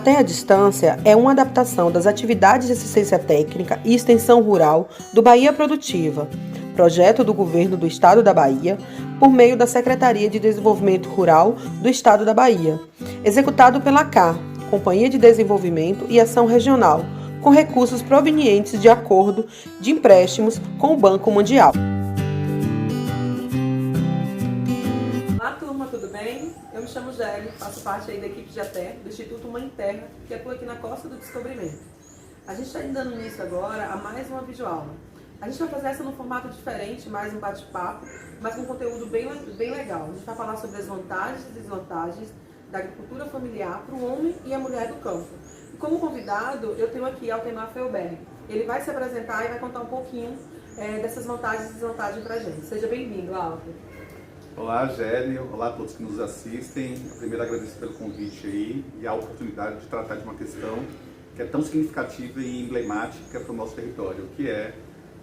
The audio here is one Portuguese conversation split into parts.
Até a Distância é uma adaptação das atividades de assistência técnica e extensão rural do Bahia Produtiva, projeto do Governo do Estado da Bahia, por meio da Secretaria de Desenvolvimento Rural do Estado da Bahia, executado pela CAR, Companhia de Desenvolvimento e Ação Regional, com recursos provenientes de acordo de empréstimos com o Banco Mundial. Olá, turma, tudo bem? Eu me chamo Gélia, faço parte aí da equipe de ATER, do Instituto Mãe Terra, que atua aqui na Costa do Descobrimento. A gente está dando início agora a mais uma videoaula. A gente vai fazer essa num formato diferente, mais um bate-papo, mas com conteúdo bem legal. A gente vai falar sobre as vantagens e desvantagens da agricultura familiar para o homem e a mulher do campo. E como convidado, eu tenho aqui Altemar Felberg. Ele vai se apresentar e vai contar um pouquinho dessas vantagens e desvantagens para a gente. Seja bem-vindo, Alter. Olá, Gélio. Olá a todos que nos assistem. Eu primeiro agradeço pelo convite aí e a oportunidade de tratar de uma questão que é tão significativa e emblemática para o nosso território, que é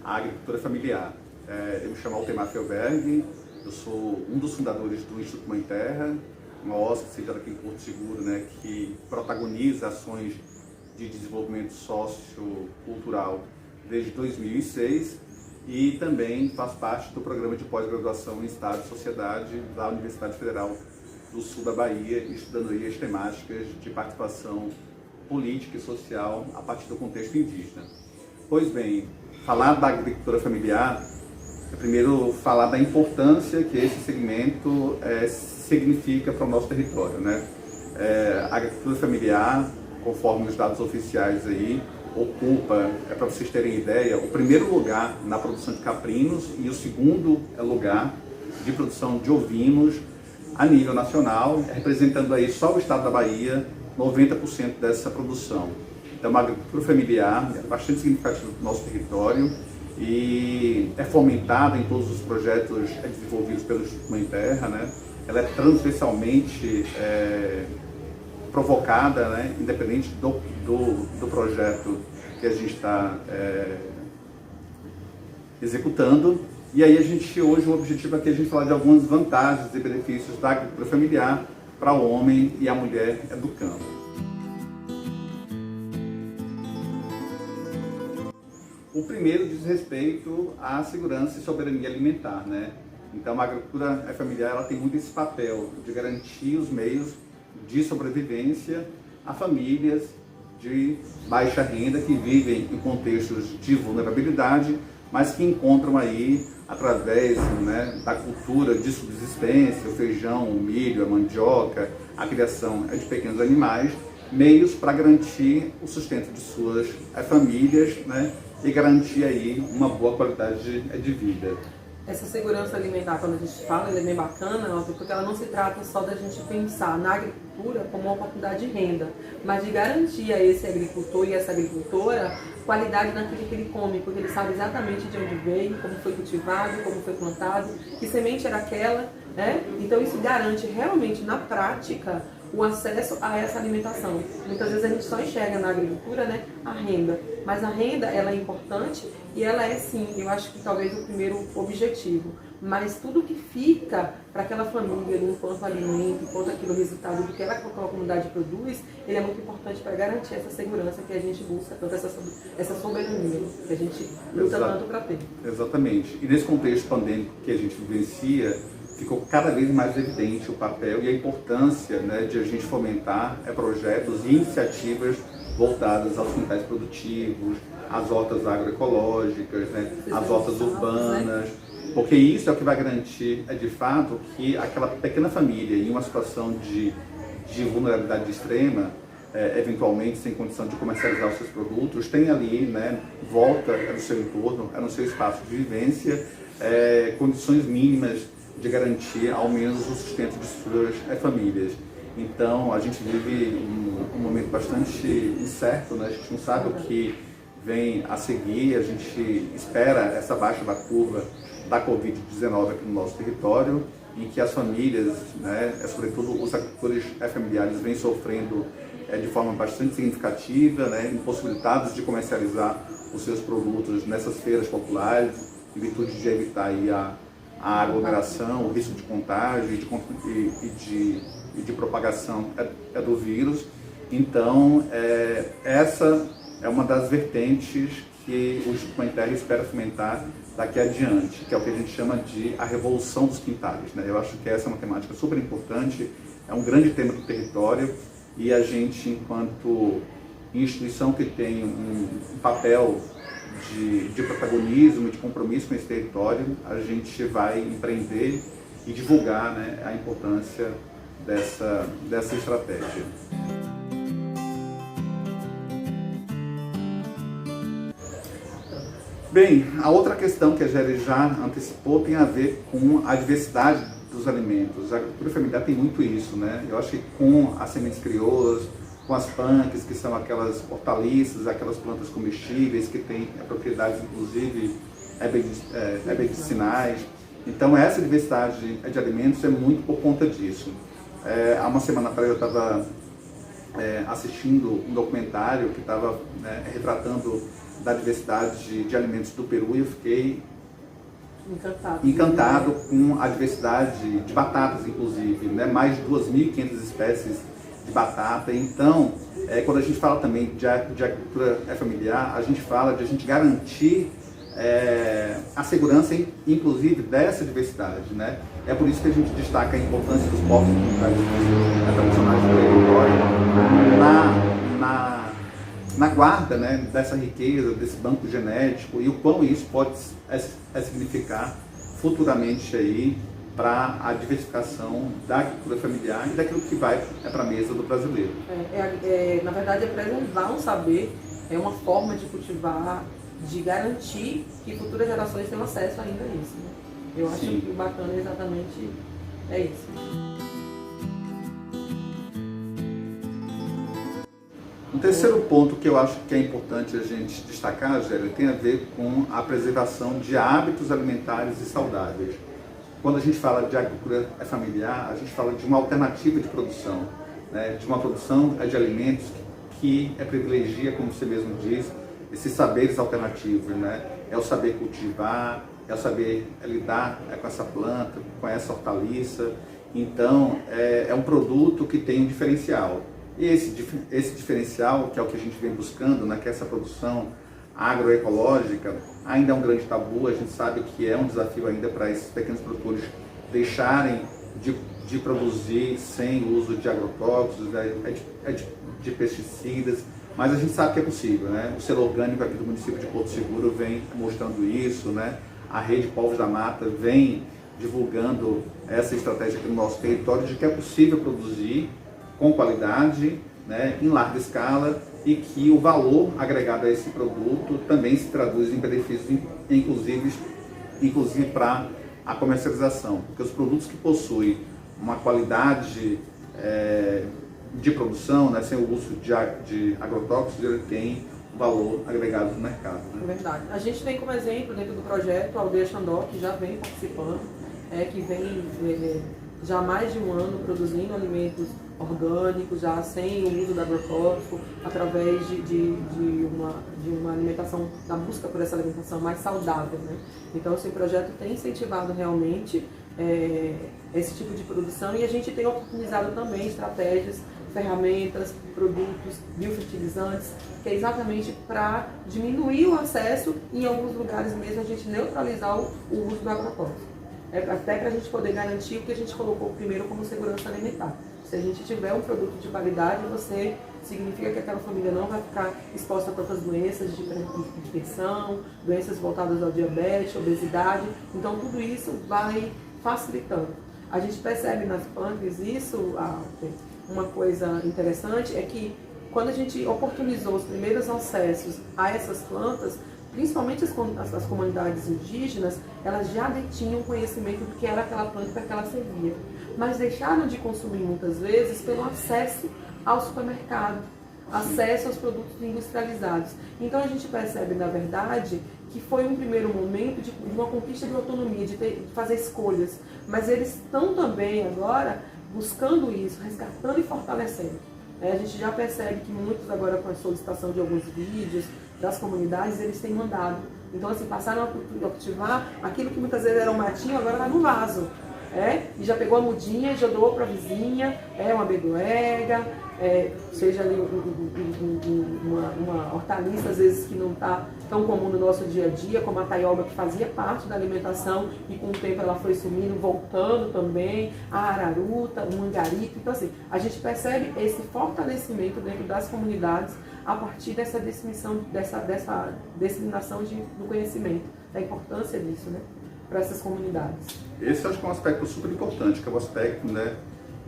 a agricultura familiar. Eu me chamo Altemar Felberg, eu sou um dos fundadores do Instituto Mãe Terra, uma OSC sediada aqui em Porto Seguro, né, que protagoniza ações de desenvolvimento sociocultural desde 2006. E também faz parte do programa de pós-graduação em Estado e Sociedade da Universidade Federal do Sul da Bahia, estudando aí as temáticas de participação política e social a partir do contexto indígena. Pois bem, falar da agricultura familiar é primeiro falar da importância que esse segmento significa para o nosso território, né? A agricultura familiar, conforme os dados oficiais aí, ocupa, para vocês terem ideia, o primeiro lugar na produção de caprinos e o segundo lugar de produção de ovinos a nível nacional, representando aí só o estado da Bahia 90% dessa produção. Então, a agricultura familiar é bastante significativa do nosso território e é fomentada em todos os projetos desenvolvidos pelo Instituto Mãe Terra, né? Ela é transversalmente provocada, né, independente do projeto que a gente está executando. E aí hoje o objetivo aqui é a gente falar de algumas vantagens e benefícios da agricultura familiar para o homem e a mulher do campo. O primeiro diz respeito à segurança e soberania alimentar, né? Então a agricultura familiar ela tem muito esse papel de garantir os meios de sobrevivência a famílias de baixa renda que vivem em contextos de vulnerabilidade, mas que encontram aí, através, né, da cultura de subsistência, o feijão, o milho, a mandioca, a criação de pequenos animais, meios para garantir o sustento de suas famílias, né, e garantir aí uma boa qualidade de vida. Essa segurança alimentar, quando a gente fala, ela é bem bacana, porque ela não se trata só da gente pensar na agricultura como uma oportunidade de renda, mas de garantir a esse agricultor e essa agricultora qualidade naquilo que ele come, porque ele sabe exatamente de onde veio, como foi cultivado, como foi plantado, que semente era aquela, né? Então isso garante realmente na prática o acesso a essa alimentação. Muitas vezes a gente só enxerga na agricultura, né, a renda, mas a renda ela é importante e ela é sim, eu acho que talvez o primeiro objetivo, mas tudo que fica para aquela família enquanto alimento, enquanto aquilo resultado do que aquela comunidade produz, ele é muito importante para garantir essa segurança que a gente busca, tanto essa soberania que a gente luta tanto para ter. Exatamente. E nesse contexto pandêmico que a gente vivencia, ficou cada vez mais evidente o papel e a importância, né, de a gente fomentar projetos e iniciativas voltadas aos quintais produtivos, às hortas agroecológicas, né, às hortas urbanas, porque isso é o que vai garantir, de fato, que aquela pequena família em uma situação de vulnerabilidade extrema, eventualmente sem condição de comercializar os seus produtos, tem ali, né, volta no seu entorno, no seu espaço de vivência, condições mínimas de garantir ao menos o sustento de suas famílias. Então a gente vive um momento bastante incerto, né? A gente não sabe o que vem a seguir, a gente espera essa baixa da curva da Covid-19 aqui no nosso território, em que as famílias, né, sobretudo os agricultores familiares, vêm sofrendo de forma bastante significativa, né, impossibilitados de comercializar os seus produtos nessas feiras populares, em virtude de evitar aí a aglomeração, o risco de contágio e de propagação do vírus. Então, essa é uma das vertentes que o Instituto Mãe Terra espera fomentar daqui adiante, que é o que a gente chama de a revolução dos quintais, né? Eu acho que essa é uma temática super importante, é um grande tema do território e a gente, enquanto instituição que tem um papel de protagonismo e de compromisso com esse território, a gente vai empreender e divulgar, né, a importância dessa estratégia. Bem, a outra questão que a Géry já antecipou tem a ver com a diversidade dos alimentos. A agricultura familiar tem muito isso, né? Eu acho que com as sementes crioulas, com as punks, que são aquelas hortaliças, aquelas plantas comestíveis que têm propriedades, inclusive, medicinais. Então, essa diversidade de alimentos é muito por conta disso. Há uma semana atrás eu estava assistindo um documentário que estava retratando da diversidade de alimentos do Peru e eu fiquei encantado com a diversidade de batatas, inclusive, né? Mais de 2.500 espécies de batata. Então, quando a gente fala também de agricultura familiar, a gente fala de a gente garantir a segurança, inclusive, dessa diversidade, né? É por isso que a gente destaca a importância dos povos tradicionais do território na guarda, né, dessa riqueza, desse banco genético e o quão isso pode significar futuramente aí para a diversificação da agricultura familiar e daquilo que vai para a mesa do brasileiro. Na verdade, é preservar um saber, é uma forma de cultivar, de garantir que futuras gerações tenham acesso ainda a isso, né? Eu acho que o bacana exatamente é isso. Um terceiro ponto que eu acho que é importante a gente destacar, Géry, tem a ver com a preservação de hábitos alimentares e saudáveis. Quando a gente fala de agricultura familiar, a gente fala de uma alternativa de produção, né? De uma produção de alimentos que privilegia, como você mesmo diz, esses saberes alternativos, né? É o saber cultivar, é o saber lidar com essa planta, com essa hortaliça. Então, é um produto que tem um diferencial. E esse diferencial, que é o que a gente vem buscando, né, que é essa produção agroecológica, ainda é um grande tabu. A gente sabe que é um desafio ainda para esses pequenos produtores deixarem de produzir sem uso de agrotóxicos, de pesticidas, mas a gente sabe que é possível, né? O selo orgânico aqui do município de Porto Seguro vem mostrando isso, né? A rede Povos da Mata vem divulgando essa estratégia aqui no nosso território de que é possível produzir com qualidade, né, em larga escala, e que o valor agregado a esse produto também se traduz em benefícios, inclusive para a comercialização, porque os produtos que possuem uma qualidade de produção, né, sem o uso de agrotóxicos, ele tem um valor agregado no mercado, né? É verdade. A gente tem como exemplo, dentro do projeto, a Aldeia Xandó, que já vem participando, que vem já há mais de um ano produzindo alimentos orgânicos, já sem o uso do agrotóxico, através de uma alimentação, da busca por essa alimentação mais saudável, né? Então, esse projeto tem incentivado realmente esse tipo de produção e a gente tem oportunizado também estratégias, ferramentas, produtos, biofertilizantes, que é exatamente para diminuir o acesso e em alguns lugares mesmo a gente neutralizar o uso do agrotóxico. Até para a gente poder garantir o que a gente colocou primeiro como segurança alimentar. Se a gente tiver um produto de qualidade, significa que aquela família não vai ficar exposta a tantas doenças de hipertensão, doenças voltadas ao diabetes, obesidade. Então, tudo isso vai facilitando. A gente percebe nas pântries isso, uma coisa interessante é que quando a gente oportunizou os primeiros acessos a essas plantas, principalmente as comunidades indígenas, elas já detinham conhecimento do que era aquela planta e para que ela servia, mas deixaram de consumir muitas vezes pelo acesso ao supermercado, acesso aos produtos industrializados. Então a gente percebe, na verdade, que foi um primeiro momento de uma conquista de autonomia, de fazer escolhas, mas eles estão também agora buscando isso, resgatando e fortalecendo. A gente já percebe que muitos agora, com a solicitação de alguns vídeos das comunidades, eles têm mandado. Então, assim, passaram a cultivar aquilo que muitas vezes era um matinho, agora está no vaso. e já pegou a mudinha e já doou para a vizinha, uma bedoega, seja ali uma hortaliça, às vezes que não está tão comum no nosso dia a dia, como a taioba, que fazia parte da alimentação e com o tempo ela foi sumindo, voltando também, a araruta, o mangarito. Então assim, a gente percebe esse fortalecimento dentro das comunidades a partir dessa disseminação, dessa disseminação do conhecimento, da importância disso, né, para essas comunidades. Esse acho que é um aspecto super importante, que é o aspecto, né,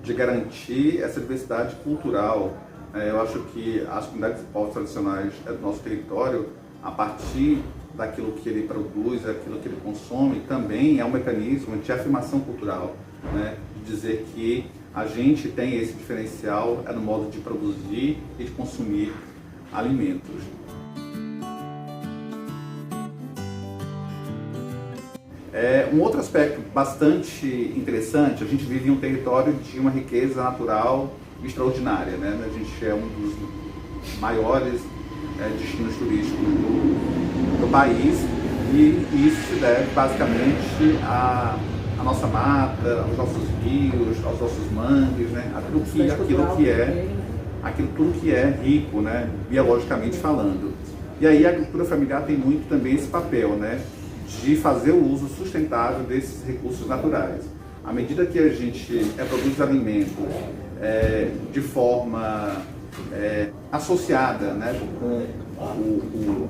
de garantir essa diversidade cultural. Eu acho que as comunidades de povos tradicionais do nosso território, a partir daquilo que ele produz, daquilo que ele consome, também é um mecanismo de afirmação cultural, né, de dizer que a gente tem esse diferencial no modo de produzir e de consumir alimentos. Um outro aspecto bastante interessante, a gente vive em um território de uma riqueza natural extraordinária, né? A gente é um dos maiores destinos turísticos do país e isso se deve basicamente à nossa mata, aos nossos rios, aos nossos mangues, né? Aquilo tudo que é rico, né? Biologicamente falando. E aí a agricultura familiar tem muito também esse papel, né, de fazer o uso sustentável desses recursos naturais. À medida que a gente produz alimentos de forma associada, né, com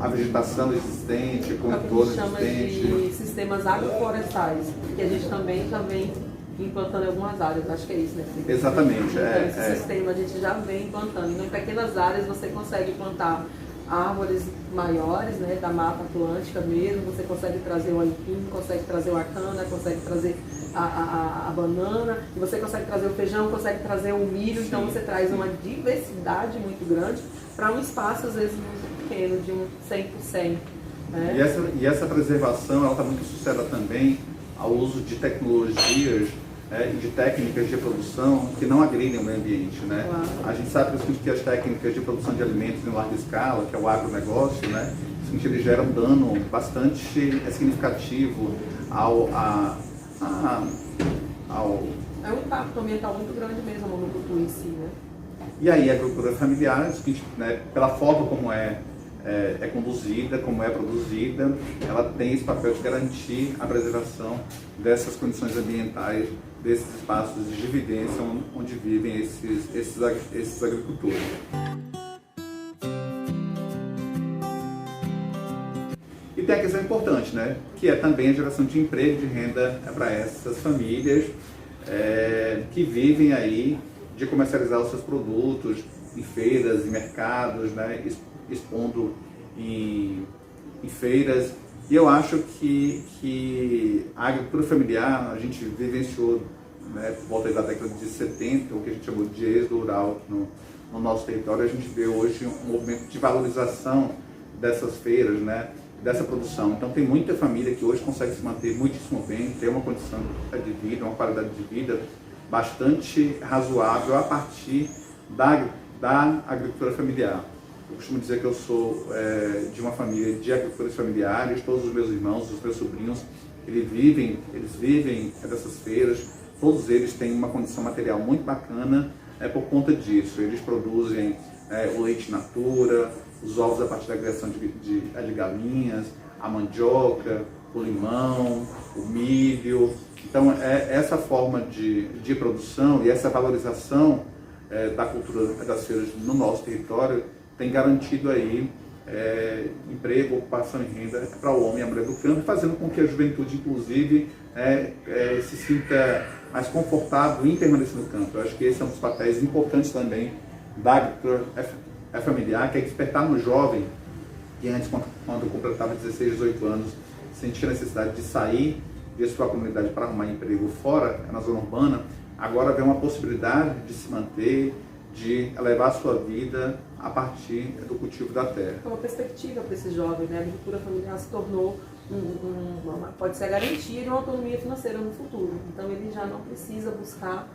a vegetação existente, com o entorno existente. A gente chama de sistemas agroflorestais, que a gente também já vem implantando em algumas áreas, acho que é isso, né? Exatamente. Então, esse sistema a gente já vem implantando. Então, em pequenas áreas você consegue plantar árvores maiores, né, da Mata Atlântica mesmo, você consegue trazer o aipim, consegue trazer o acana, consegue trazer a banana, e você consegue trazer o feijão, consegue trazer o milho. Sim. Então você traz uma diversidade muito grande para um espaço às vezes muito pequeno, de um 100%. Né? E essa preservação está muito associada também ao uso de tecnologias e de técnicas de produção que não agridem o meio ambiente, né? Claro. A gente sabe que as técnicas de produção de alimentos em larga escala, que é o agronegócio, né, ele gera um dano bastante significativo ao É um impacto ambiental muito grande mesmo a monocultura em si, né? E aí a agricultura familiar, né, pela forma como é conduzida, como é produzida, ela tem esse papel de garantir a preservação dessas condições ambientais, desses espaços de vivência onde vivem esses agricultores. E tem a questão importante, né, que é também a geração de emprego, de renda para essas famílias que vivem aí de comercializar os seus produtos em feiras, em mercados, né, expondo em feiras. E eu acho que a agricultura familiar, a gente vivenciou, né, por volta da década de 70, o que a gente chamou de êxodo rural no nosso território. A gente vê hoje um movimento de valorização dessas feiras, né, dessa produção. Então tem muita família que hoje consegue se manter muitíssimo bem, ter uma condição de vida, uma qualidade de vida bastante razoável a partir da agricultura familiar. Eu costumo dizer que eu sou de uma família de agricultores familiares. Todos os meus irmãos, os meus sobrinhos, eles vivem dessas feiras. Todos eles têm uma condição material muito bacana por conta disso. Eles produzem o leite in natura, os ovos a partir da criação de galinhas, a mandioca, o limão, o milho. Então, essa forma de produção e essa valorização da cultura das feiras no nosso território tem garantido aí emprego, ocupação e renda para o homem e a mulher do campo, fazendo com que a juventude, inclusive, se sinta mais confortável em permanecer no campo. Eu acho que esse é um dos papéis importantes também da agricultura familiar, que é despertar no jovem, que antes, quando completava 16, 18 anos, sentia a necessidade de sair de sua comunidade para arrumar emprego fora, na zona urbana, agora vê uma possibilidade de se manter, de levar a sua vida a partir do cultivo da terra. É uma perspectiva para esse jovem, né? A agricultura familiar se tornou pode ser a garantia de uma autonomia financeira no futuro. Então ele já não precisa buscar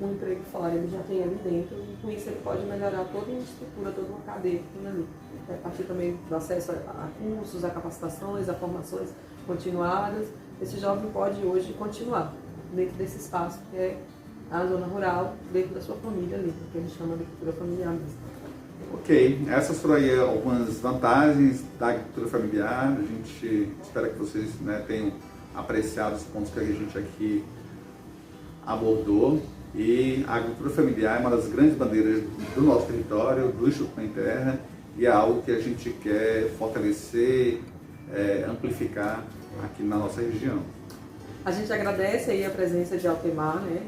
um emprego fora, ele já tem ali dentro, e com isso ele pode melhorar toda a estrutura, toda uma cadeia que tem ali. A partir também do acesso a cursos, a capacitações, a formações continuadas, esse jovem pode hoje continuar. dentro desse espaço que é a zona rural, dentro da sua família ali, que a gente chama de agricultura familiar mesmo. Ok, essas foram aí algumas vantagens da agricultura familiar. A gente espera que vocês, né, tenham apreciado os pontos que a gente aqui abordou. E a agricultura familiar é uma das grandes bandeiras do nosso território, do Instituto Mãe Terra, e é algo que a gente quer fortalecer, amplificar aqui na nossa região. A gente agradece aí a presença de Altemar, né?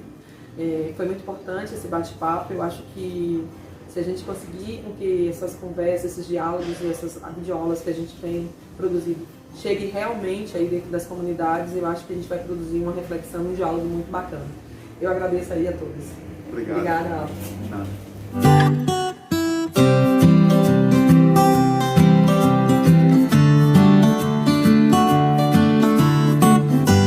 Foi muito importante esse bate-papo. Eu acho que se a gente conseguir com que essas conversas, esses diálogos e essas videoaulas que a gente tem produzido cheguem realmente aí dentro das comunidades, eu acho que a gente vai produzir uma reflexão, um diálogo muito bacana. Eu agradeço aí a todos. Obrigado. Obrigada, Alta. Nada.